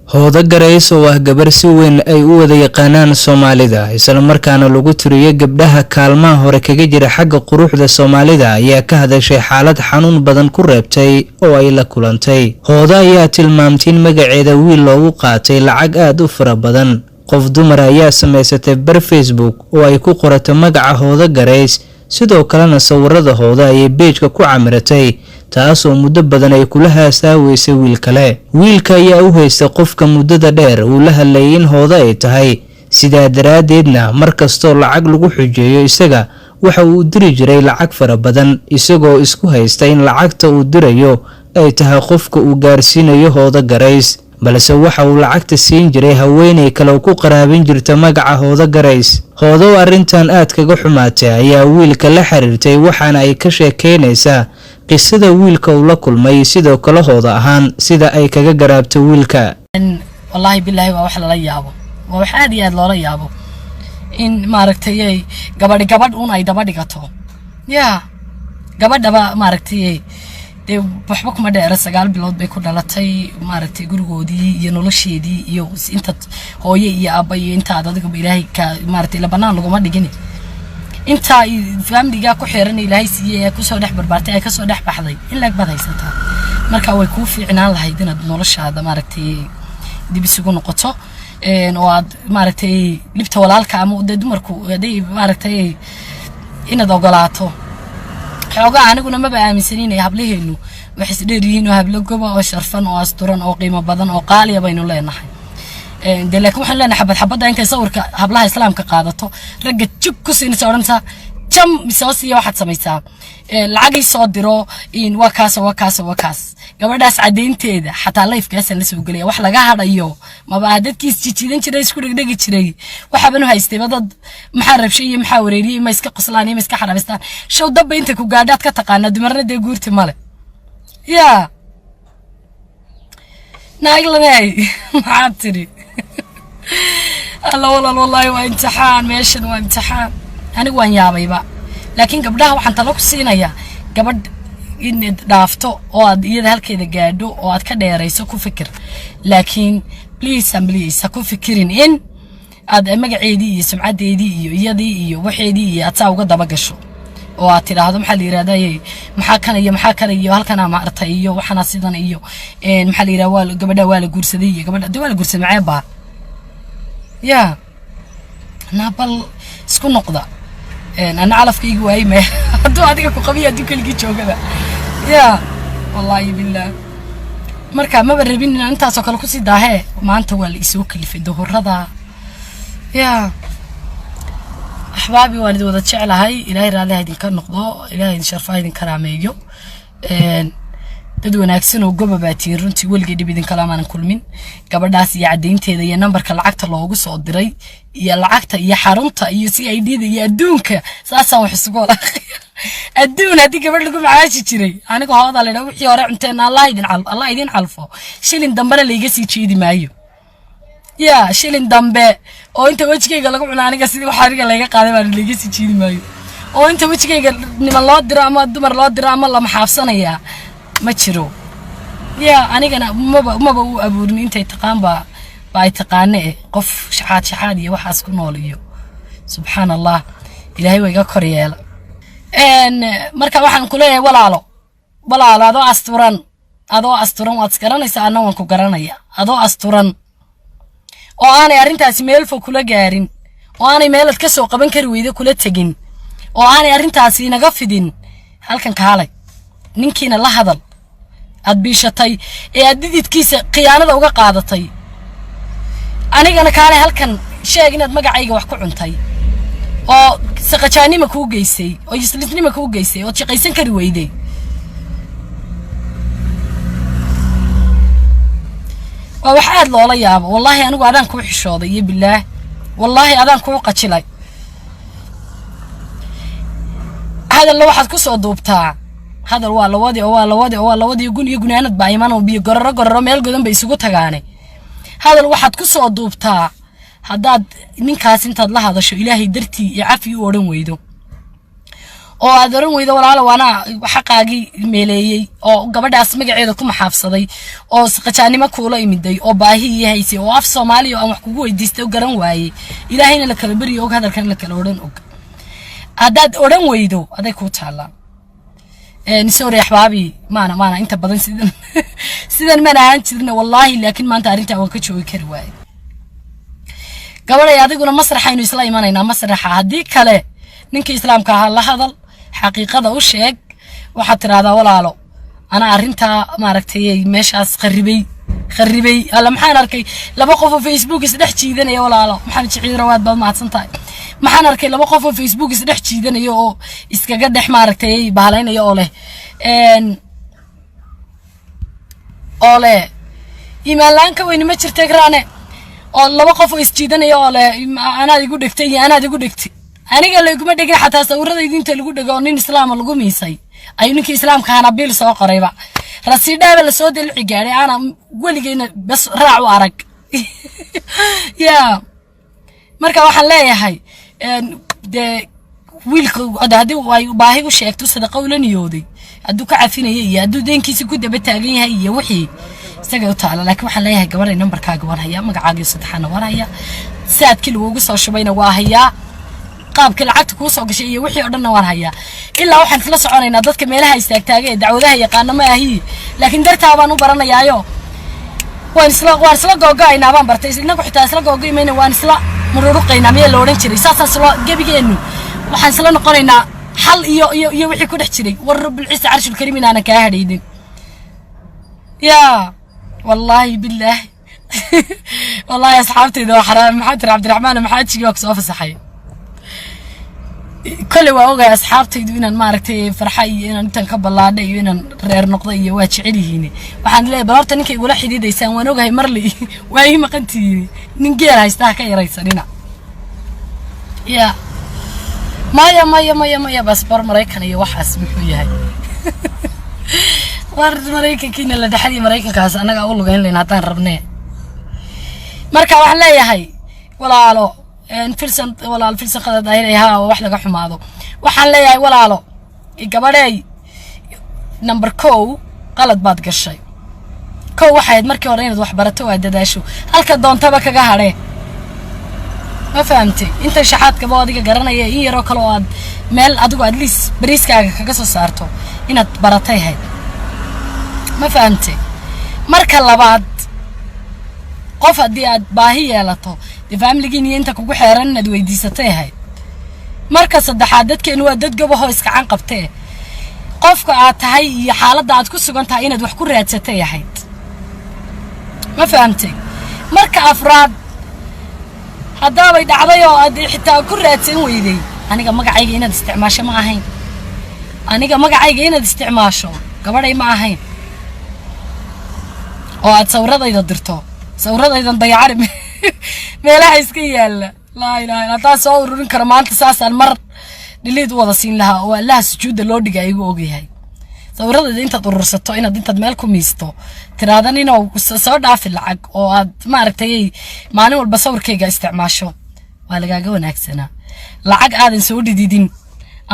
Hooda Garays oo ah gabar si weyn ay u wada yaqaanaan Soomaalida isla markaana lagu tiriyo gabdhaha kaalmaha hore kaga jira xagga quruxda Soomaalida ayaa ka hadashay xaalad xanuun badan ku reebtay oo ay la kulantay. Hooda ayaa tilmaamtay in magaceeda wiil loogu qaatay lacag aad u fara badan. Qof dumar ayaa sameysatay bar Facebook oo ay ku qoratay magaca Hooda Garays, sidoo kalena sawirada Hooda ay page-ka ku camiratay taas oo muddo badan ay kula haasaweysay wiil kale. Wiilka ayaa u haystay qofka muddada dheer uu la hadlayay in Hooda ay tahay, sidaa daraadeedna markastoo lacag lagu xujeeyo isaga waxa uu diri jiray lacag fara badan isagoo isku haysta in lacagta uu dirayo ay tahay qofka uu gaarsiinayo Hooda Garays, balse waxa uu lacagta siin jiray haweeney kale oo ku qaraabin jirta magaca Hooda Garays. Hooda arrintan aad kaga xumaatay ayaa wiilka la xiriirtay waxaana ay ka sheekeynaysaa qisada wiilka uu la kulmay sidoo kale Hooda ahaan sida ay kaga garaabtay wiilka. wallahi billahi waa wax la yaabo, waa wax aad iyo aad loola yaabo in maaragtay gabadh ay daba dhigato. gabadhaba maaragtay de waxba kuma dheer 9 bilood bay ku dhalatay maaragtay gurigoodii iyo nolosheedii iyo inta hooyo iyo aabba iyo inta adiga Ilaahay ka maaragtay la banaan lagu ma dhigin inta family-ga ku xiran Ilaahay siiyay ku soo dhex barbaartay ay ka soo dhex baxday in laag badaysataa marka way ku fiicnaan lahayd inaad noloshaada maaragtay dib isugu noqoto oo aad maaragtay libta walaalka ama dumarku haday maaragtay inaad ogolaato xoogaa aniguna ma baaminsanin in hablaheenu wax isdheeriyiin oo hablo goba oo sharfan oo asturan oo qiimo badan oo qaali ah baynu leenahay. laakiin waxaan leenahay xabad inta sawirka hablaha islaamka qaadato ragga jug ku siinaysa oranta jam misoosiya waxaad samaysaa lacag soo diro in waa kaas gabadhaas cadeynteeda xataa life-kaas la soo galay wax laga hadayo maba dadkiis jijiidan jiray isku dhigdhigi jiray waxa banu haystay dad maxaa rabshay maxaa wareeriyay ma iska qoslaan ma iska xaraabistaan show dab inta ku gaadhaad ka taqaana dumarna de guurti male naaglanay maxaa tiri الله والله وامتحان ماشن وامتحان أنا وين يابيبا لكن قبلها وحن طلعوا سينايا قبل إن دافتو أو يده هالكذا جادو أو أتكلم يا رئيس أكو فكر لكن بليز أكو فكرين إن هذا مجعيدي سمعة دي يدي وحيدي أتصاوج قد بقشوا أو أتلا هذا محل إرادة محاكنا هالكنا معرتي وحنا صيدنا محل إرادة قبل ولا جورسدية قبل دوال جورس معاه نابل سكون نقطة أنا أعرف كي جواي ما هدو هذيك قوية دي كل جيت شو كذا والله بالله مركب ما بربين أنت سكال كوسي ده ما أنت واللي يسوق اللي في الظهر هذا أحبابي والد وذا شعل هاي إلهي رالي هذه كان نقطة إلهي شرف هذه كراميجو dadwana aagsan oo gobabaatay runtii walgeedi bidin kalamaan kulmin gabadhaas iyo cadeynteeda iyo numberka lacagta loogu soo diray iyo lacagta iyo xarunta iyo CID-da iyo adduunka saasaan wax isugu wada adduun hadii gabadh lagu macaashi jiray aniga hooda leeyahay wixii hore cunteen Allah idin calfo shilin dambana la iga sii jeedi maayo shilin dambe oo inta wajigayga lagu cunaa aniga sidii waxa ariga laga qaaday baan la iga sii jeedi maayo oo inta wajigayga niman loo diro ama dumar loo diro ama la maxaafsanaya ما تشرو أنا كنا ما بقول أبورني أنت تقام بايتقانة قف شحات يوحس كنوليو سبحان الله إلهي ويجا كريال إن مركب واحد كله ولا على هذا أستوران واتسكران يسألنا وانكو كرانيا هذا أستوران وأنا أرنت أسميل فكله جارين وأنا ميل الكسو قبل كرويده كله تجين وأنا أرنت أسينا قفدين هل كان كهالي نينكينا لا هذا أدبيشتي أديت كيس قيانة وجا قاعدتي أنا كان هالكن شيء جند مجا عيجا وحكو عنتي أو سقطاني مكو جيسي أو يسلفني مكو جيسي أو تقيسن كرويدي وواحد لا ياب والله أنا قاعدان كوع الشاطئ بالله والله قاعدان كوع قتشلي هذا اللي واحد كسر ضوبتها هذا لوادي يقول أنا بعيمان وبيجرر ميل قدام بيسقط تجاني هذا الواحد كسر ضوبتها هذا من كاس أنت الله هذا شو إلهي درتي يعفي ورم ويدو oo aad oran weydo walaalo waana xaqaagii meeleeyay oo gabadhaas magaceeda ku maxaafsaday oo qajaanimo kuula imiday oo baahi yahaysay oo af Soomaali oo aan wax kugu weydiistay oo garan waayay ilaahayna la kala bariyo oo hadalkan la kala oran og hadaad oran weydo aday ku taalaan sorry ahbaabi maana inta badan sidan ma ahaan jirna wallahi laakiin maanta arinta waan ka joogi kari waayay gabadhay adiguna masraxaynu isla imanayna masraxa hadii kale ninka islaamka ah la hadal xaqiiqada u sheeg waxa tiraahdaa walaalo ana arinta maaragtay meeshaas kharibay alla maxaan arkay laba qof oo Facebook isdhex jiidanaya walaalo maxaan jiciid rawaad baad maadsantahay maxaan arkay laba qof oo Facebook isdhex jiidanaya oo iskaga dhex maaragtay bahalaynaya oo leh iimaanka weyn ma jirtay graane oo laba qof oo isjiidanaya oo leh ana igu dhigtay ana igu dhigtay aniga la iguma dhigay xataa sawirada inta lagu dhago nin islaam lagu miisay ay ninka islaamka hana bil soo qorayba rasiidada la soo dilci gaaray ana waligeena bas raac u arag ya marka waxaan leeyahay de wiilku hadii way baahi u sheegto sida qowlaniyooday haduu ka cafinayay iyo haduu deenkiisa ku daba taagan yahay iyo wixii isaga u taala laakiin waxaan leeyahay gabadhay numberkaaga war haya magacaaga saddexana war haya saadkii lagu soo shubayna waa haya qaabka lacagta ku soo gashay iyo wixii oo dhan waan haya ilaa waxaan isla soconaynaa dadka meelaha istaagtaaga ee dacwadaha yaqaan ma ahi laakiin dartaa baan u baranayaayo waan isla googaynaa baan bartay inagu xitaa isla googaynaa waan isla mururuqaynaa meel la oran jiray saas isla gabigeenu waxaan isla noqonaynaa hal iyo wixii ku dhex jiray war rabbil ciisa arshul kariim inaan ka hadheydin ya wallahi billaah wallahi asxaabtayda xaraam maxamed cabdiraxmaan maxamed jiyo soo fasaxay كل واوغا أصحابتي إنن ماركتي فرحي إنن تنكبلادة إنن رير نقطة واجعليهني وحن ليه برارت إنك يقول حديد يسان ونوغا يمرلي وأي ما قنتي ننجير هايستاكا يريسانينا يا مايا بس بار مريكان يوحس بحوية هاي وارد مريكان كينا لدحدي مريكان كاس أنا أقول لغاين لين هاتان ربناه مركا وحن ليه هاي ولا علو الفلسن ولا الفلسن قد دايرها wax laga xumaado waxaan leeyahay walaalo gabadhay number 2 qalad baad gashay waxaad markii hore inaad wax barato waa dadaasho halka doontaba kaga hadhe ma fahamtay inta shaxaadka boodiga garanaya in yaro kale oo aad meel adigu at least bariiskaaga kaga soo saarto inaad baratay hay ma fahamtay marka labaad qof hadii aad baahi yeelato family-giina inta kugu xeeran inaad weydiisatay hay marka saddexaad dadkeenu waa dad gabaho iska can qabtay qofka aad tahay iyo xaaladda aad ku sugan tahay inaad wax ku raadsatay ahayd ma fahamtay marka afraad hadaa bay dhacday oo aad xitaa ku raadsan weyday aniga magacayga inaad isticmaasho ma ahayn gabadhay ma ahayn oo aad sawradayda dirto sawradaydan dayacari meelaha iska yaala la ilaaha illa taa soo ururin kara maanta saasaan mar dhiliid wada siin lahaa oo Allah sujuuda loo dhigay igu ogyahay sawirada inta urursato inaad inta meel ku miisto tiraadan inuu soo dhaafin lacag oo aad maaragtay maalin walba sawirkayga isticmaasho waa lagaaga wanaagsanaa lacag aadan soo dhididin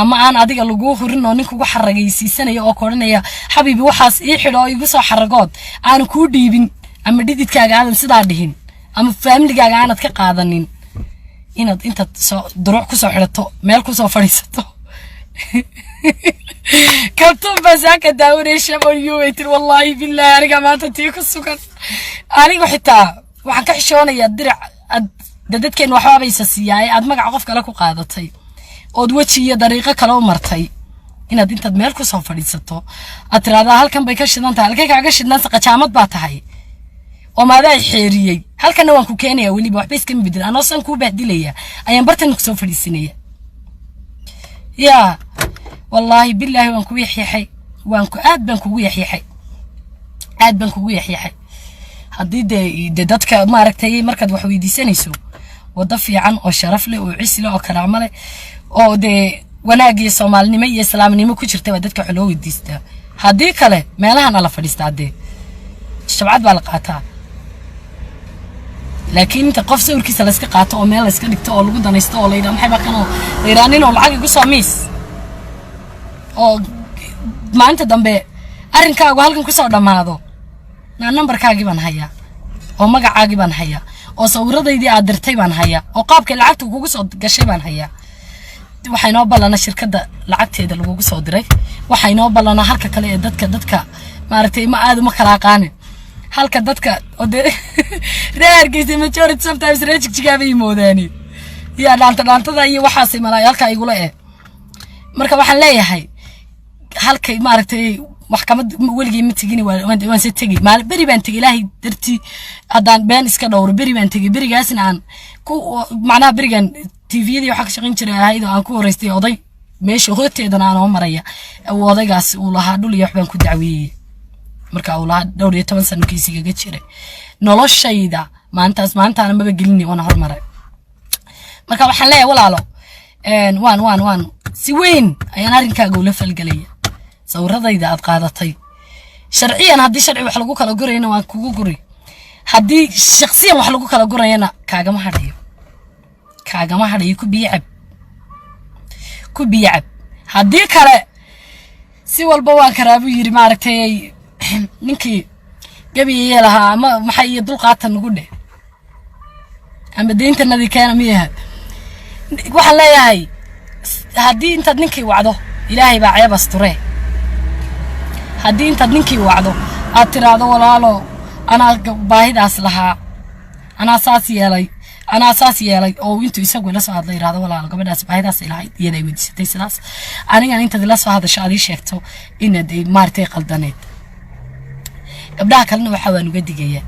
ama aan adiga lagu hurin oo ninkugu xaragaysiisanayo oo koodhanaya xabiibi waxaas ii xidho igu soo xaragood aan ku dhiibin ama dhididkaaga aadan sidaa dhihin ama family-gaaga aanad ka qaadanin inaad inta soo duruc ku soo xirato meel ku soo fadhiisato kabtan basaaka daawareysha oo weytir wallahi billahi aniga maanta tii ku sugan aniga xitaa waxaan ka xishoonayaa dirac dadkeen waxba baysa siiyay aad magac qof kale ku qaadatay oo waji iyo dariiqo kale u martay inaad inta meel ku soo fadhiisato aad tiraahdaa halkan bay ka shidan tahay halkay kaaga shidan qajaamad baa tahay oo maaday xeeriyay halkan waan ku keenaya waliba waxba iska midil anoo san ku bahdilaya ayaan bartan ku soo fadhiisinaya ya wallahi billahi waan ku yaxyaxay aad baan kugu yaxyaxay hadii de dadka maaragtay markaad wax weydiisanayso wada fiican oo sharaf leh oo cis leh oo karaamo leh oo de wanaag iyo Soomaalinimo iyo islaamnimo ku jirta dadka xuloo weydiista hadii kale meelahan ala fadhiistaa de shabcad baa la qaataa laakiin inta qof sawirkiisa la iska qaato oo meel la iska dhigto oo lagu danaysto oo la yiraahdo maxay baqano leeraanin oo lacag igu soo miis oo maanta dambe arrinkaagu halkan ku soo dhamaado numberkaagii baan hayaa oo magacaagii baan hayaa oo sawiradaydii aad dirtay baan hayaa oo qaabka lacagta kugu soo gashay baan hayaa waxay noo balana shirkadda lacagteeda lagu soo diray waxay noo balana halka kale ee dadka maaragtay ma aad uma kala qaanin halka dadka oo reerkiisa majority sometimes reejigjigaaba yimoodani ya dhaantada iyo waxaas malay halka igula marka waxaan leeyahay halkay maaragtay maxkamad weligii ma tigin waan se tagi maal bari baan tagi ilaahay darti hadaan been iska dhowr bari baan tagi barigaasna aan ku macnaha barigan TV-yada waxa ka shaqeyn jiray ahayd oo aan ku horeystay oday meesha hooteedana aan maraya odaygaas uu lahaa dhul iyo wax baan ku dacweeyay marka uu lahaa dhowr iyo 10 sano kiisiga jiray noloshayda maantaana maba gelini wana hormaray marka waxaan leeyahay walaalo waan si weyn ayaan arrinkaaga ula falgalaya sawradayda aad qaadatay sharciyan hadii sharci wax lagu kala gurayna waan kugu guri hadii shakhsiyan wax lagu kala gurayna kaagama hadhayo ku biyacab hadii kale si walba waan karaabu yiri maaragtay ninkii gabiye lahaa ama maxay dulqaatan ugu dhe ama deynta nadikeena miyaha waxaan leeyahay hadii intaad ninkii wacdo ilaahay baa ceeb asture hadii intaad ninkii wacdo aad tiraado walaalo ana baahidaas lahaa ana saas yeelay oo intu isagu la soo hadlay raado walaalo gabadhaas baahidaas ilaahay iyada ay weydiisatay sidaas aniga inta la soo hadasho aad sheegto inaad maartay qaldaneed gabdhaha kalena waxa waan uga digayaa